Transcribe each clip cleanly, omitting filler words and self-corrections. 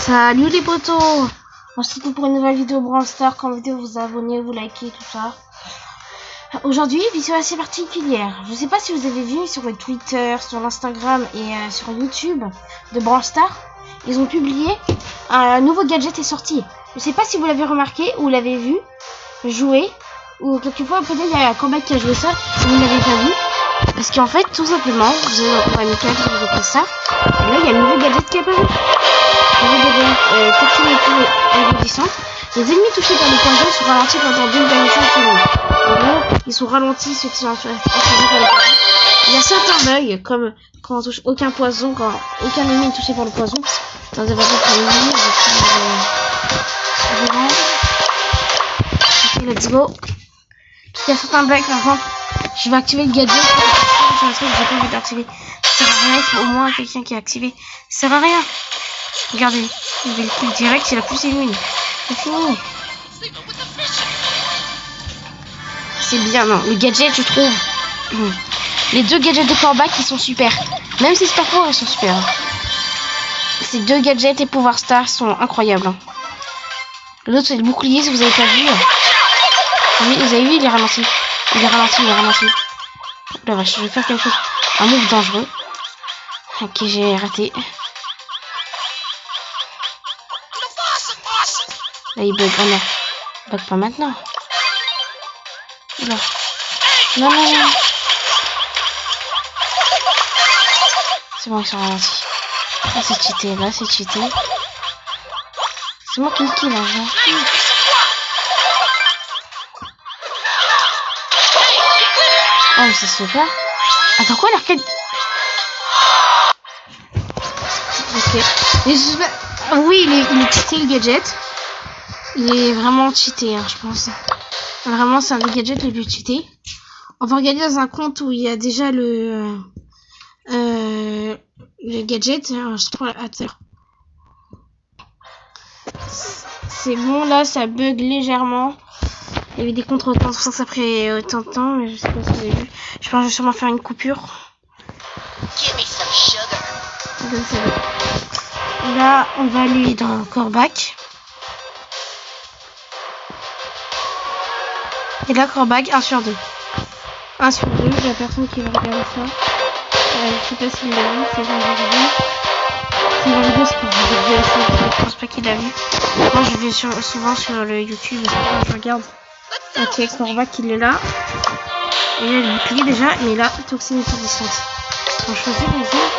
Salut les potos, on se retrouve pour une nouvelle vidéo Brawl Stars. Quand vidéo, vous abonnez, vous likez, tout ça. Aujourd'hui, vidéo assez particulière. Je sais pas si vous avez vu sur le Twitter, sur l'Instagram et sur YouTube de Brawl Stars, ils ont publié un nouveau gadget est sorti. Je sais pas si vous l'avez remarqué ou l'avez vu jouer, ou quelquefois peut-être il y a un comeback qui a joué ça et vous ne l'avez pas vu. Parce qu'en fait, tout simplement, vous avez un amical qui vous fait ça. Et là, il y a le nouveau gadget qui est apparu. Les ennemis touchés par le poison sont ralentis pendant 2,5 secondes. En gros, ils sont ralentis ceux qui sont touchés par le poison. Il y a certains bugs, comme quand on touche aucun poison, quand aucun ennemi est touché par le poison. Dans des façons pour les ok, let's go. Il y a certains bugs, par exemple, je vais activer le gadget. C'est un truc que j'ai pas envie d'activer. Ça sert à rien, il faut au moins quelqu'un qui est activé. Ça sert à rien. Regardez, je vais le coup direct, il a plus immune. C'est fini. C'est bien, non. Le gadget, je trouve. Les deux gadgets de comeback, ils sont super. Même si c'est pas fort, ils sont super. Ces deux gadgets et pouvoir star sont incroyables. L'autre, c'est le bouclier, si vous avez pas vu. Oui, vous avez vu, il est ralenti. Il est ralenti. La vache, je vais faire quelque chose. Un move dangereux. Ok, j'ai raté. Là, il bug. Oh non. Bug pas maintenant. Non. Non. C'est bon, ils sont ralentis. Là, c'est cheaté. C'est moi qui le kill, là. Oh, mais ça se fait pas. Attends, quoi, l'arcade? Ok. Oui, il est cheaté, le gadget. Il est vraiment cheaté, hein, je pense. Vraiment, c'est un des gadgets les plus cheatés. On va regarder dans un compte où il y a déjà le gadget. Je trouve à terre. C'est bon, là, ça bug légèrement. Il y avait des contretemps, c'est pour ça que ça pris autant de temps, mais je sais pas si vous avez vu. Je pense que je vais sûrement faire une coupure. Là, on va aller dans Corbac. Et là, Corbac, 1 sur 2. 1 sur 2, il y a personne qui va regarder ça. Je sais pas s'il l'a vu, c'est dans la vidéo. C'est dans la vidéo, c'est pour vous dire ça. Je pense pas qu'il l'a vu. Moi, je vais souvent sur le YouTube, je regarde. Ok, Corbac, il est là. Et là, le bouclier déjà, mais là, toxinité distante. On choisit les yeux.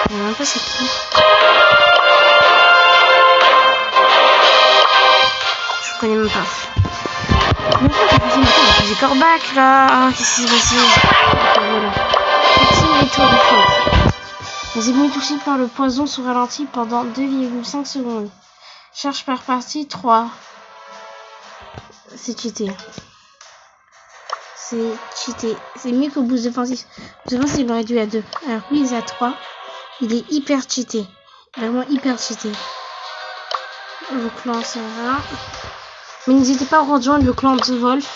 Je sais même pas c'est qui. Je connais même pas. J'ai Corbac là. Qu'est-ce qui s'est passé? Voilà. Toxinité distante. Les ennemis touchés par le poison sont ralentis pendant 2,5 secondes. Charge par partie 3. C'est cheaté. C'est mieux qu'au boost défensif. Le boost défensif, il aurait dû à 2. Alors lui, il est à 3. Il est hyper cheaté. Vraiment hyper cheaté. Le clan, ça va. Mais n'hésitez pas à rejoindre le clan de Wolf.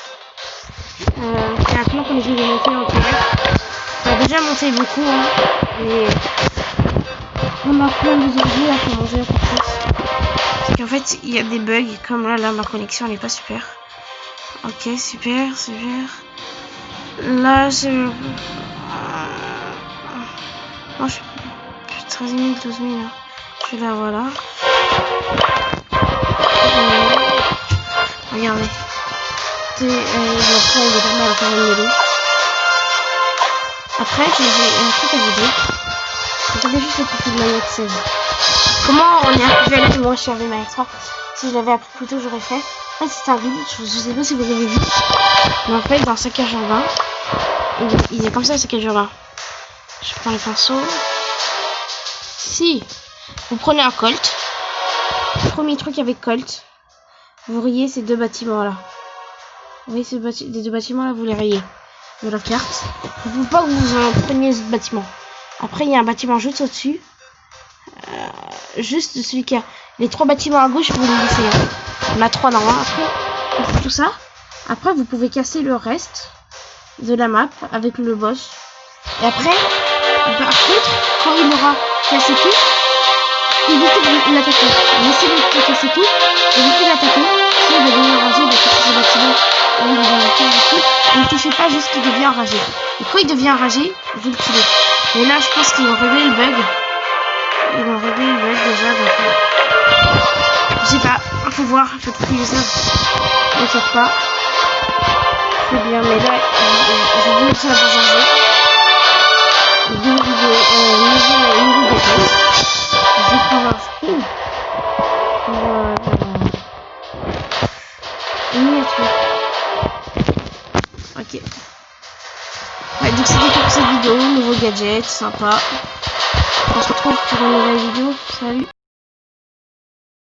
C'est un clan qu'on essaie de monter en direct. On a déjà monté beaucoup, hein. Mais on a plein de objets à commencer à faire plus. Parce qu'en fait, il y a des bugs. Comme là, ma connexion elle est pas super. Ok, super. Là, c'est... Moi, je suis 13 000, 12 000. Hein. Je suis là, voilà. Regardez. L'enfant, il est pas mal à faire une mêlée. Après, j'ai un truc à vous dire. Regardez juste le profil de Manette 16. Comment on est arrivé avec moi chez Manette 3? Si je l'avais appris plus tôt, j'aurais fait. En fait, c'est un glitch. Je sais pas si vous avez vu. Mais en fait, dans Saccage Urbain, il est comme ça, Saccage Urbain. Je prends les pinceaux. Si vous prenez un Colt, premier truc avec Colt, vous rayez ces deux bâtiments là. Vous voyez les deux bâtiments là, vous les rayez de la carte. Il ne faut pas que vous en preniez ce bâtiment. Après, il y a un bâtiment juste au-dessus. Juste celui qui a les 3 bâtiments à gauche, vous les laissez. Hein. On a 3 normalement. Après, on fait tout ça. Après, vous pouvez casser le reste de la map avec le boss. Et après, Par contre, quand il aura cassé tout, évitez de l'attaquer. Laissez-le casser tout, évitez de l'attaquer. S'il va devenir enragé, il va casser ses bâtiments. Et il va devenir tout. Ne le touchez pas juste qu'il devient enragé. Et quand il devient enragé, vous le tuez. Mais là, je pense qu'ils ont réglé le bug. Ils ont réglé le bug déjà, donc je sais pas, faut voir, peut-être qu'ils le savent. Ils ne savent pas. C'est bien, mais là, je voulais que ça va changer. Deux vidéos, une vidéo. Je vais prendre un screen. Voilà. Miniature. Ok. Ouais, donc c'était tout pour cette vidéo. Nouveau gadget, sympa. On se retrouve pour une nouvelle vidéo. Salut.